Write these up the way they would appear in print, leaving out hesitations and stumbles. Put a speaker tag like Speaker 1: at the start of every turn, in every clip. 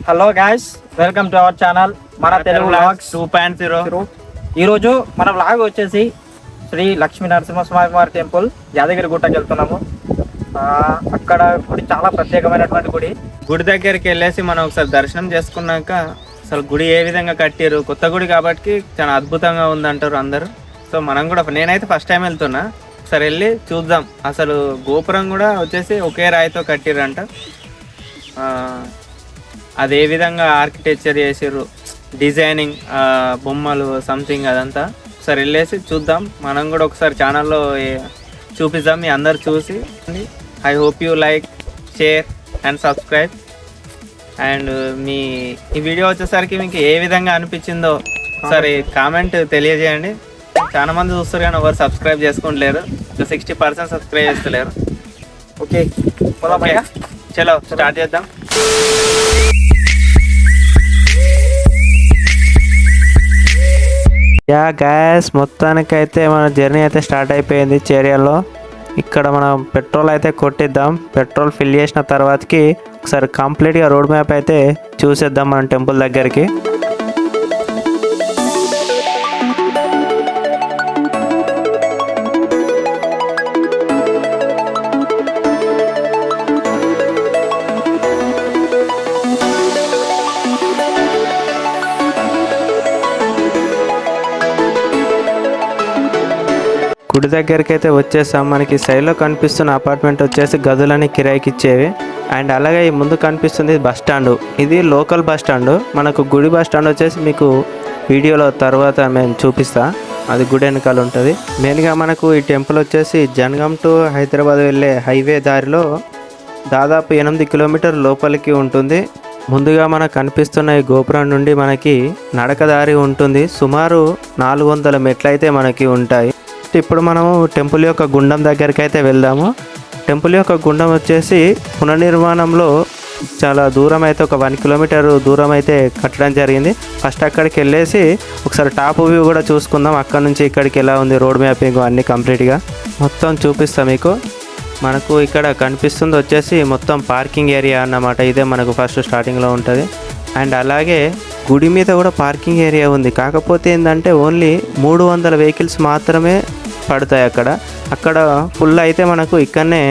Speaker 1: Hello guys, welcome to our channel మన Telugu vlogs
Speaker 2: 2.0.
Speaker 1: ఈరోజు మన వ్లాగ్ వచ్చేసి శ్రీ లక్ష్మీ నరసింహస్వామి వారి టెంపుల్ యాదగిరి గుట్టకి వెళ్తున్నాము. అక్కడ గుడి చాలా ప్రత్యేకమైనటువంటి
Speaker 2: గుడి దగ్గరికి వెళ్ళేసి మనం ఒకసారి దర్శనం చేసుకున్నాక అసలు గుడి ఏ విధంగా కట్టారు, కొత్త గుడి కాబట్టి చాలా అద్భుతంగా ఉందంటారు అందరూ. సో మనం కూడా, నేనైతే ఫస్ట్ టైం వెళ్తున్నా, ఒకసారి వెళ్ళి చూద్దాం. అసలు గోపురం కూడా వచ్చేసి ఒకే రాయితో కట్టిరంట. అది ఏ విధంగా ఆర్కిటెక్చర్ చేసారు, డిజైనింగ్, బొమ్మలు సంథింగ్ అదంతా ఒకసారి వెళ్ళేసి చూద్దాం. మనం కూడా ఒకసారి ఛానల్లో చూపిద్దాం, మీ అందరు చూసి. I hope you like, share and subscribe. And మీ ఈ వీడియో వచ్చేసరికి మీకు ఏ విధంగా అనిపించిందో ఒకసారి కామెంట్ తెలియజేయండి. చాలా మంది చూస్తారు కానీ ఎవరు సబ్స్క్రైబ్ చేసుకుంటలేరు, 60% సబ్స్క్రైబ్ చేస్తలేరు.
Speaker 1: ఓకే,
Speaker 2: చలో స్టార్ట్ చేద్దాం. యా గ్యాస్, మొత్తానికైతే మన జర్నీ అయితే స్టార్ట్ అయిపోయింది చేరియాలో. ఇక్కడ మనం పెట్రోల్ అయితే కొట్టిద్దాం. పెట్రోల్ ఫిల్ చేసిన తర్వాతకి ఒకసారి కంప్లీట్గా రోడ్ మ్యాప్ అయితే చూసేద్దాం మన టెంపుల్ దగ్గరికి. గుడి దగ్గరికి అయితే వచ్చేసాం. మనకి సైడ్లో కనిపిస్తున్న అపార్ట్మెంట్ వచ్చేసి గదులని కిరాయికి ఇచ్చేవి. అండ్ అలాగే ఈ ముందు కనిపిస్తుంది బస్ స్టాండ్. ఇది లోకల్ బస్ స్టాండ్. మనకు గుడి బస్ స్టాండ్ వచ్చేసి మీకు వీడియోలో తర్వాత మేము చూపిస్తా, అది గుడి వెనకాల ఉంటుంది. మెయిన్గా మనకు ఈ టెంపుల్ వచ్చేసి జనగాం టు హైదరాబాద్ వెళ్ళే హైవే దారిలో దాదాపు 8 కిలోమీటర్ లోపలికి ఉంటుంది. ముందుగా మనకు కనిపిస్తున్న ఈ గోపురం నుండి మనకి నడక దారి ఉంటుంది. సుమారు 400 మెట్లు అయితే మనకి ఉంటాయి. ఇప్పుడు మనము టెంపుల్ యొక్క గుండం దగ్గరికి అయితే వెళ్దాము. టెంపుల్ యొక్క గుండం వచ్చేసి పునర్నిర్మాణంలో చాలా దూరం అయితే, ఒక 1 కిలోమీటర్ దూరం అయితే కట్టడం జరిగింది. ఫస్ట్ అక్కడికి వెళ్ళేసి ఒకసారి టాప్ వ్యూ కూడా చూసుకుందాం. అక్కడ నుంచి ఇక్కడికి ఎలా ఉంది రోడ్ మ్యాపింగ్ అన్నీ కంప్లీట్గా మొత్తం చూపిస్తాం మీకు. మనకు ఇక్కడ కనిపిస్తుంది వచ్చేసి మొత్తం పార్కింగ్ ఏరియా అన్నమాట. ఇదే మనకు ఫస్ట్ స్టార్టింగ్లో ఉంటుంది. అండ్ అలాగే గుడి మీద కూడా పార్కింగ్ ఏరియా ఉంది. కాకపోతే ఏంటంటే ఓన్లీ 300 వెహికల్స్ మాత్రమే పడతాయి అక్కడ ఫుల్ అయితే మనకు ఇక్కడనే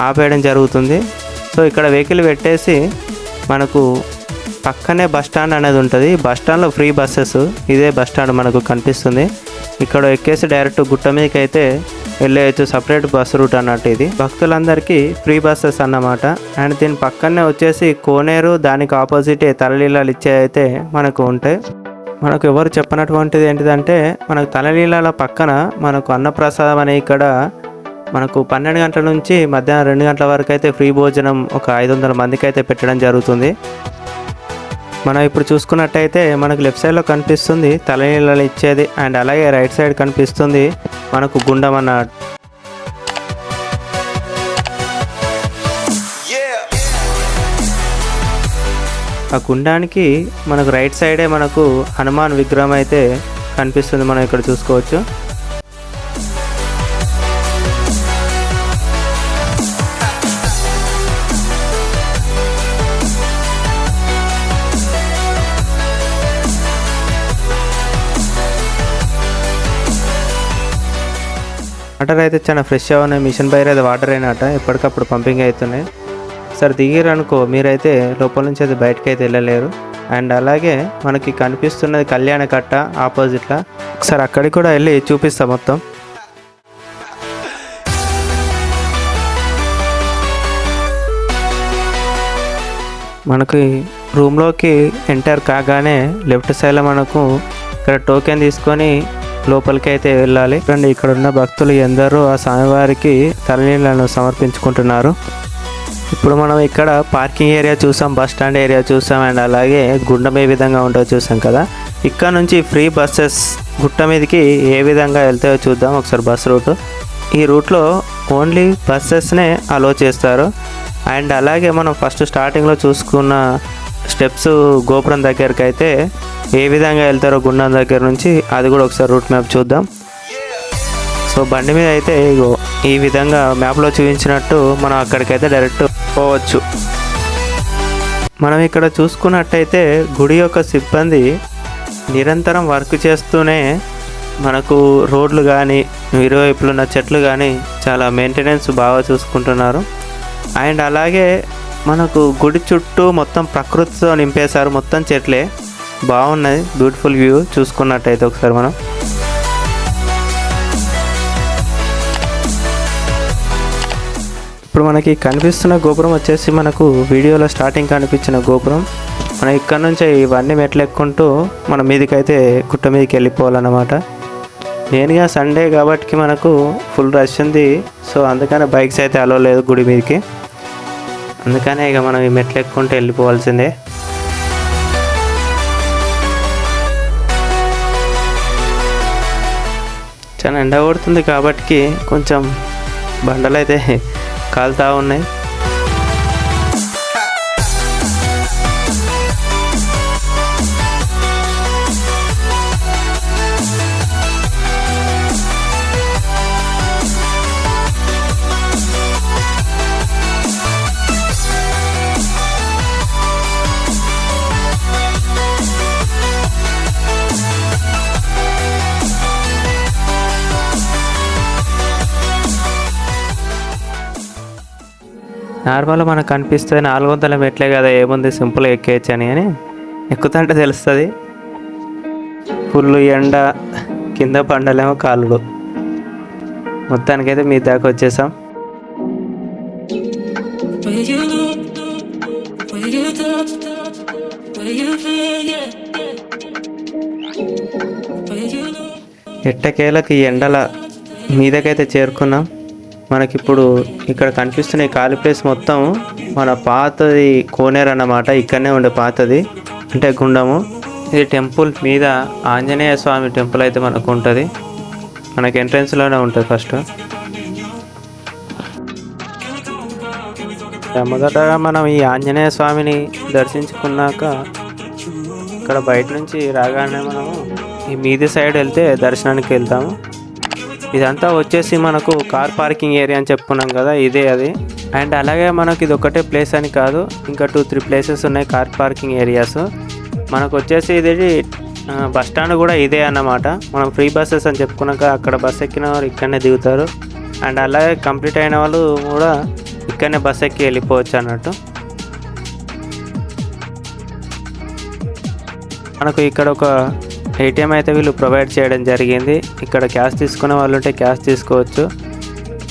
Speaker 2: ఆపేయడం జరుగుతుంది. సో ఇక్కడ వెహికల్ పెట్టేసి మనకు పక్కనే బస్ స్టాండ్ అనేది ఉంటుంది. బస్ స్టాండ్లో ఫ్రీ బస్సెస్, ఇదే బస్ స్టాండ్ మనకు కనిపిస్తుంది. ఇక్కడ ఎక్కేసి డైరెక్ట్ గుట్ట మీదకి అయితే వెళ్ళేయచ్చు. సపరేట్ బస్ రూట్ అన్నట్టు ఇది భక్తులందరికీ ఫ్రీ బస్సెస్ అన్నమాట. అండ్ దీని పక్కనే వచ్చేసి కోనేరు, దానికి ఆపోజిటే తలలీలాలు ఇచ్చే అయితే మనకు ఉంటాయి. మనకు ఎవరు చెప్పినటువంటిది ఏంటిదంటే, మనకు తలలీలాల పక్కన మనకు అన్నప్రసాదం అనే ఇక్కడ మనకు 12 గంటల నుంచి మధ్యాహ్నం 2 గంటల వరకు అయితే ఫ్రీ భోజనం ఒక 500 మందికి అయితే పెట్టడం జరుగుతుంది. మనం ఇప్పుడు చూసుకున్నట్టయితే మనకు లెఫ్ట్ సైడ్లో కనిపిస్తుంది తలనీళ్ళు ఇచ్చేది. అండ్ అలాగే రైట్ సైడ్ కనిపిస్తుంది మనకు గుండం అన్న. ఆ గుండానికి మనకు రైట్ సైడే మనకు హనుమాన్ విగ్రహం అయితే కనిపిస్తుంది, మనం ఇక్కడ చూసుకోవచ్చు. వాటర్ అయితే చాలా ఫ్రెష్గా ఉన్నాయి. మిషన్ బైర్ అయితే వాటర్ అయినట్ట ఎప్పటికప్పుడు పంపింగ్ అవుతున్నాయి. సరే దిగిరనుకో మీరైతే లోపల నుంచి అయితే బయటకు అయితే వెళ్ళలేరు. అండ్ అలాగే మనకి కనిపిస్తున్నది కళ్యాణ కట్ట ఆపోజిట్లో. ఒకసారి అక్కడికి కూడా వెళ్ళి చూపిస్తాం మొత్తం. మనకి రూమ్లోకి ఎంటర్ కాగానే లెఫ్ట్ సైడ్లో మనకు ఇక్కడ టోకెన్ తీసుకొని లోపలికి అయితే వెళ్ళాలి. ఇక్కడ ఉన్న భక్తులు ఎందరో ఆ స్వామివారికి తలనీళ్లను సమర్పించుకుంటున్నారు. ఇప్పుడు మనం ఇక్కడ పార్కింగ్ ఏరియా చూసాం, బస్ స్టాండ్ ఏరియా చూసాం. అండ్ అలాగే గుండం ఏ విధంగా ఉంటుందో చూసాం కదా. ఇక్కడ నుంచి ఫ్రీ బస్సెస్ గుట్ట మీదకి ఏ విధంగా వెళ్తాయో చూద్దాం ఒకసారి. బస్ రూట్, ఈ రూట్లో ఓన్లీ బస్సెస్నే అలో చేస్తారు. అండ్ అలాగే మనం ఫస్ట్ స్టార్టింగ్లో చూసుకున్న స్టెప్స్ గోపురం దగ్గరికి అయితే ఏ విధంగా వెళ్తారో గుండం దగ్గర నుంచి, అది కూడా ఒకసారి రూట్ మ్యాప్ చూద్దాం. సో బండి మీద అయితే ఈ విధంగా మ్యాప్లో చూపించినట్టు మనం అక్కడికైతే డైరెక్ట్ పోవచ్చు. మనం ఇక్కడ చూసుకున్నట్టయితే గుడి యొక్క సిబ్బంది నిరంతరం వర్క్ చేస్తూనే మనకు రోడ్లు కానీ ఇరువైపులు ఉన్న చెట్లు కానీ చాలా మెయింటెనెన్స్ బాగా చూసుకుంటున్నారు. అండ్ అలాగే మనకు గుడి చుట్టూ మొత్తం ప్రకృతితో నింపేశారు, మొత్తం చెట్లే బాగున్నది. బ్యూటిఫుల్ వ్యూ చూసుకున్నట్టయితే ఒకసారి మనం ఇప్పుడు మనకి కనిపిస్తున్న గోపురం వచ్చేసి మనకు వీడియోలో స్టార్టింగ్ కనిపించిన గోపురం. మనం ఇక్కడ నుంచి ఇవన్నీ మెట్లు ఎక్కుంటూ మన మీదకైతే గుట్ట మీదకి వెళ్ళిపోవాలన్నమాట. మెయిన్గా సండే కాబట్టి మనకు ఫుల్ రష్ ఉంది. సో అందుకనే బైక్స్ అయితే అలో లేదు గుడి మీదకి. అందుకనే ఇక మనం ఈ మెట్లు ఎక్కుంటూ వెళ్ళిపోవాల్సిందే. చాలా ఎండ కొడుతుంది కాబట్టి కొంచెం బండలు అయితే కాలుతా ఉన్నాయి. నార్మల్గా మనకు కనిపిస్తుంది 400 మెట్లే కదా, ఏముంది సింపుల్గా ఎక్కేయచ్చు అని ఎక్కుతుంటే తెలుస్తుంది. ఫుల్ ఎండ, కింద పండలేమో కాళ్ళు. మొత్తానికైతే మీ దాకా వచ్చేసాం. ఎట్టకేలకు ఈ ఎండల మీదకైతే చేరుకున్నాం. మనకిప్పుడు ఇక్కడ కనిపిస్తున్న ఈ ఖాళీ ప్లేస్ మొత్తం మన పాతది కోనేరు అన్నమాట. ఇక్కడనే ఉండే పాతది అంటే గుండము. ఇది టెంపుల్ మీద ఆంజనేయ స్వామి టెంపుల్ అయితే మనకు ఉంటుంది. మనకి ఎంట్రన్స్లోనే ఉంటుంది ఫస్ట్. మొదటగా మనం ఈ ఆంజనేయ స్వామిని దర్శించుకున్నాక ఇక్కడ బయట నుంచి రాగానే మనము ఈ మీది సైడ్ వెళ్తే దర్శనానికి వెళ్తాము. ఇదంతా వచ్చేసి మనకు కార్ పార్కింగ్ ఏరియా అని చెప్పుకున్నాం కదా, ఇదే అది. అండ్ అలాగే మనకి ఇది ఒకటే ప్లేస్ అని కాదు, ఇంకా 2-3 ప్లేసెస్ ఉన్నాయి కార్ పార్కింగ్ ఏరియాస్. మనకు వచ్చేసి ఇది బస్ స్టాండ్ కూడా ఇదే అన్నమాట. మనం ఫ్రీ బస్సెస్ అని చెప్పుకున్నాక అక్కడ బస్ ఎక్కిన వాళ్ళు ఇక్కడనే దిగుతారు. అండ్ అలాగే కంప్లీట్ అయిన వాళ్ళు కూడా ఇక్కడనే బస్ ఎక్కి వెళ్ళిపోవచ్చు అన్నట్టు. మనకు ఇక్కడ ఒక ఏటీఎం అయితే వీళ్ళు ప్రొవైడ్ చేయడం జరిగింది. ఇక్కడ క్యాష్ తీసుకునే వాళ్ళు ఉంటే క్యాష్ తీసుకోవచ్చు.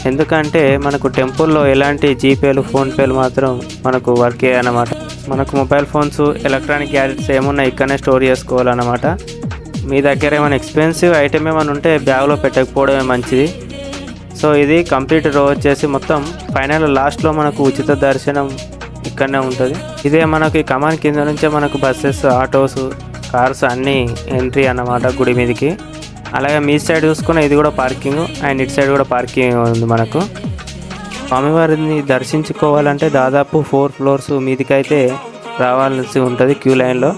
Speaker 2: ఎందుకంటే మనకు టెంపుల్లో ఎలాంటి జీపేలు, ఫోన్పేలు మాత్రం మనకు వర్క్ అయ్యాయన్నమాట. మనకు మొబైల్ ఫోన్స్, ఎలక్ట్రానిక్ గ్యాడ్జెట్స్ ఏమున్నా ఇక్కడనే స్టోర్ చేసుకోవాలన్నమాట. మీ దగ్గర ఏమైనా ఎక్స్పెన్సివ్ ఐటమ్ ఏమైనా ఉంటే బ్యాగ్లో పెట్టకపోవడమే మంచిది. సో ఇది కంప్లీట్ రో వచ్చేసి మొత్తం ఫైనల్ లాస్ట్లో మనకు ఉచిత దర్శనం ఇక్కడనే ఉంటుంది. ఇదే మనకి కమాన్ కింద నుంచే మనకు బస్సెస్, ఆటోస్, కార్స్ అన్నీ ఎంట్రీ అన్నమాట గుడి మీదకి. అలాగే మీ సైడ్ చూసుకున్న ఇది కూడా పార్కింగ్, అండ్ ఇటు సైడ్ కూడా పార్కింగ్ ఉంది. మనకు స్వామివారిని దర్శించుకోవాలంటే దాదాపు 4 ఫ్లోర్స్ మీదికైతే రావాల్సి ఉంటుంది క్యూ లైన్లో.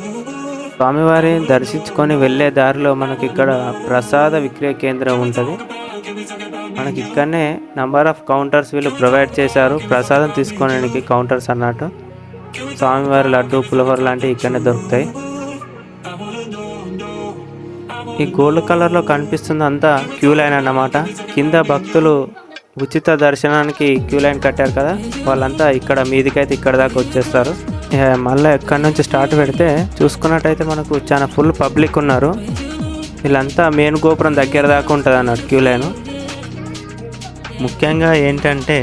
Speaker 2: స్వామివారిని దర్శించుకొని వెళ్ళే దారిలో మనకి ఇక్కడ ప్రసాద విక్రయ కేంద్రం ఉంటుంది. మనకి ఇక్కడనే నంబర్ ఆఫ్ కౌంటర్స్ వీళ్ళు ప్రొవైడ్ చేశారు ప్రసాదం తీసుకోవడానికి కౌంటర్స్ అన్నట్టు. స్వామివారి లడ్డు, పులిహోర లాంటివి ఇక్కడనే దొరుకుతాయి. ఈ గోల్డ్ కలర్లో కనిపిస్తుంది అంతా క్యూ లైన్ అన్నమాట. కింద భక్తులు ఉచిత దర్శనానికి క్యూ లైన్ కట్టారు కదా, వాళ్ళంతా ఇక్కడ మీదికైతే ఇక్కడ దాకా వచ్చేస్తారు. మళ్ళీ ఎక్కడి నుంచి స్టార్ట్ పెడితే చూసుకున్నట్టయితే మనకు చాలా ఫుల్ పబ్లిక్ ఉన్నారు. వీళ్ళంతా మెయిన్ గోపురం దగ్గర దాకా ఉంటుంది అన్నట్టు క్యూ లైన్. ముఖ్యంగా ఏంటంటే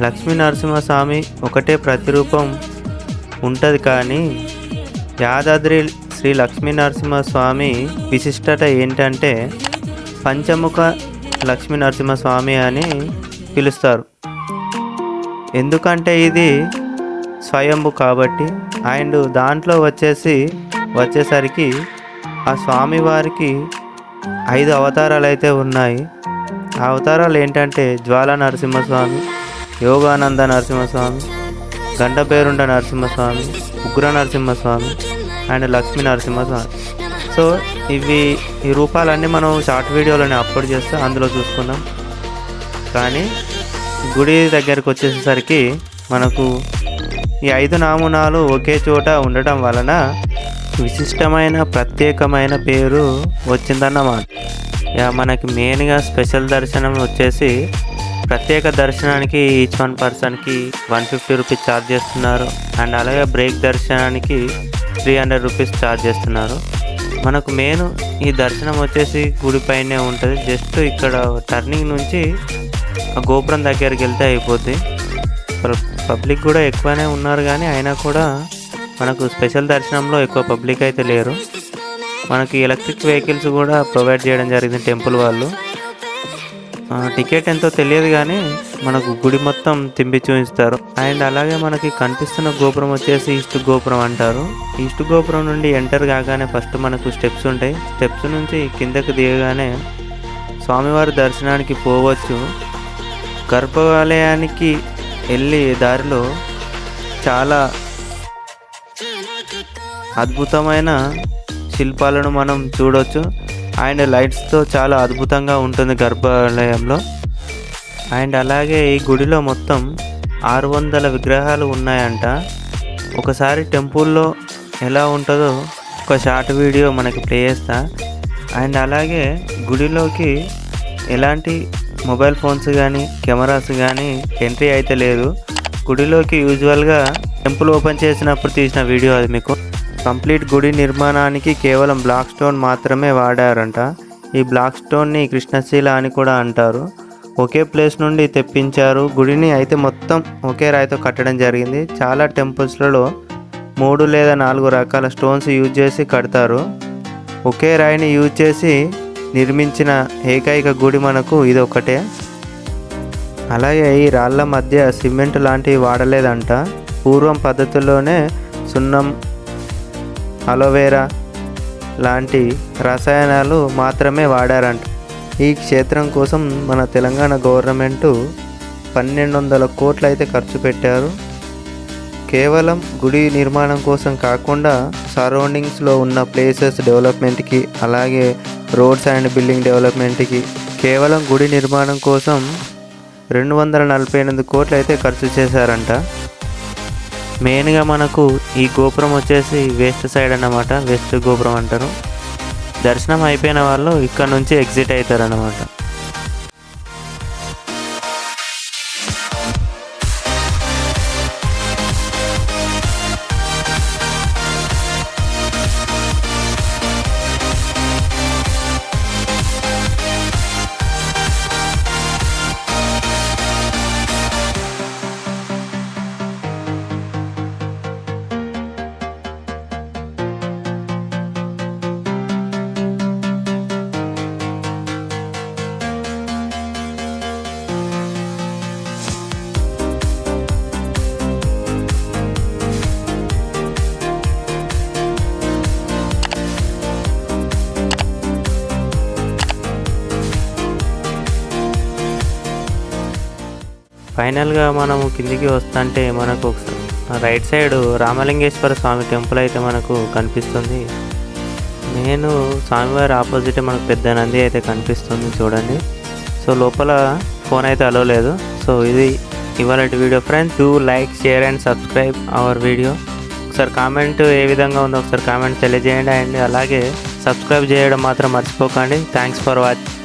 Speaker 2: లక్ష్మీ నరసింహస్వామి ఒకటే ప్రతిరూపం ఉంటుంది, కానీ యాదాద్రి శ్రీ లక్ష్మీ నరసింహస్వామి విశిష్టత ఏంటంటే పంచముఖ లక్ష్మీ నరసింహస్వామి అని పిలుస్తారు. ఎందుకంటే ఇది స్వయంభు కాబట్టి. అండ్ దాంట్లో వచ్చేసరికి ఆ స్వామివారికి 5 అవతారాలు అయితే ఉన్నాయి. ఆ అవతారాలు ఏంటంటే జ్వాల నరసింహస్వామి, యోగానంద నరసింహస్వామి, గండపేరుండ నరసింహస్వామి, ఉగ్ర నరసింహస్వామి అండ్ లక్ష్మీ నరసింహస్వామి. సో ఈ రూపాలన్నీ మనం షార్ట్ వీడియోలోనే అప్లోడ్ చేస్తే అందులో చూసుకుందాం. కానీ గుడి దగ్గరకు వచ్చేసరికి మనకు ఈ 5 నమూనాలు ఒకే చోట ఉండటం వలన విశిష్టమైన ప్రత్యేకమైన పేరు వచ్చిందన్నమాట. ఇక మనకి మెయిన్గా స్పెషల్ దర్శనం వచ్చేసి ప్రత్యేక దర్శనానికి ఈచ్ వన్ పర్సన్కి 150 రూపీస్ ఛార్జ్ చేస్తున్నారు. అండ్ అలాగే బ్రేక్ దర్శనానికి 300 రూపీస్ ఛార్జ్ చేస్తున్నారు. మనకు మెయిన్ ఈ దర్శనం వచ్చేసి గుడి పైనే ఉంటుంది. జస్ట్ ఇక్కడ టర్నింగ్ నుంచి ఆ గోపురం దగ్గరికి వెళ్తే అయిపోద్ది. పబ్లిక్ కూడా ఎక్కువనే ఉన్నారు, కానీ అయినా కూడా మనకు స్పెషల్ దర్శనంలో ఎక్కువ పబ్లిక్ అయితే లేరు. మనకి ఎలక్ట్రిక్ వెహికల్స్ కూడా ప్రొవైడ్ చేయడం జరిగింది టెంపుల్ వాళ్ళు. టికెట్ ఎంతో తెలియదు, కానీ మనకు గుడి మొత్తం తింపి చూపిస్తారు. అండ్ అలాగే మనకి కనిపిస్తున్న గోపురం వచ్చేసి ఈస్ట్ గోపురం అంటారు. ఈస్ట్ గోపురం నుండి ఎంటర్ కాగానే ఫస్ట్ మనకు స్టెప్స్ ఉంటాయి. స్టెప్స్ నుంచి కిందకు దిగగానే స్వామివారి దర్శనానికి పోవచ్చు. గర్భాలయానికి వెళ్ళే దారిలో చాలా అద్భుతమైన శిల్పాలను మనం చూడవచ్చు. అండ్ లైట్స్తో చాలా అద్భుతంగా ఉంటుంది గర్భాలయంలో. అండ్ అలాగే ఈ గుడిలో మొత్తం 600 విగ్రహాలు ఉన్నాయంట. ఒకసారి టెంపుల్లో ఎలా ఉంటుందో ఒక షార్ట్ వీడియో మనకి ప్లే చేస్తా. అండ్ అలాగే గుడిలోకి ఎలాంటి మొబైల్ ఫోన్స్ కానీ కెమెరాస్ కానీ ఎంట్రీ అయితే లేదు. గుడిలోకి యూజువల్గా టెంపుల్ ఓపెన్ చేసినప్పుడు తీసిన వీడియో అది. మీకు కంప్లీట్ గుడి నిర్మాణానికి కేవలం బ్లాక్ స్టోన్ మాత్రమే వాడారంట. ఈ బ్లాక్ స్టోన్ని కృష్ణశిల అని కూడా అంటారు. ఒకే ప్లేస్ నుండి తెప్పించారు. గుడిని అయితే మొత్తం ఒకే రాయితో కట్టడం జరిగింది. చాలా టెంపుల్స్లలో 3 లేదా 4 రకాల స్టోన్స్ యూజ్ చేసి కడతారు. ఒకే రాయిని యూజ్ చేసి నిర్మించిన ఏకైక గుడి మనకు ఇది ఒకటే. అలాగే ఈ రాళ్ళ మధ్య సిమెంట్ లాంటివి వాడలేదంట. పూర్వం పద్ధతుల్లోనే సున్నం, అలోవెరా లాంటి రసాయనాలు మాత్రమే వాడారంట. ఈ క్షేత్రం కోసం మన తెలంగాణ గవర్నమెంట్ 1200 కోట్లు అయితే ఖర్చు పెట్టారు. కేవలం గుడి నిర్మాణం కోసం కాకుండా సరౌండింగ్స్లో ఉన్న ప్లేసెస్ డెవలప్మెంట్కి, అలాగే రోడ్స్ అండ్ బిల్డింగ్ డెవలప్మెంట్కి కేవలం గుడి నిర్మాణం కోసం 248 కోట్లు అయితే ఖర్చు చేశారంట. మెయిన్గా మనకు ఈ గోపురం వచ్చేసి వెస్ట్ సైడ్ అన్నమాట. వెస్ట్ గోపురం అంటారు. దర్శనం అయిపోయిన వాళ్ళు ఇక్కడ నుంచి ఎగ్జిట్ అవుతారు అన్నమాట. ఫైనల్గా మనము కిందికి వస్తుంటే మనకు రైట్ సైడ్ రామలింగేశ్వర స్వామి టెంపుల్ అయితే మనకు కనిపిస్తుంది. నేను స్వామివారి ఆపోజిట్ మనకు పెద్ద నంది అయితే కనిపిస్తుంది చూడండి. సో లోపల ఫోన్ అయితే అలో లేదు. సో ఇది ఇవాళ video friends. Do like, share and subscribe our video. ఒకసారి కామెంట్ ఏ విధంగా ఉందో ఒకసారి కామెంట్ తెలియజేయండి. అండ్ అలాగే సబ్స్క్రైబ్ చేయడం మాత్రం మర్చిపోకండి. Thanks for watching.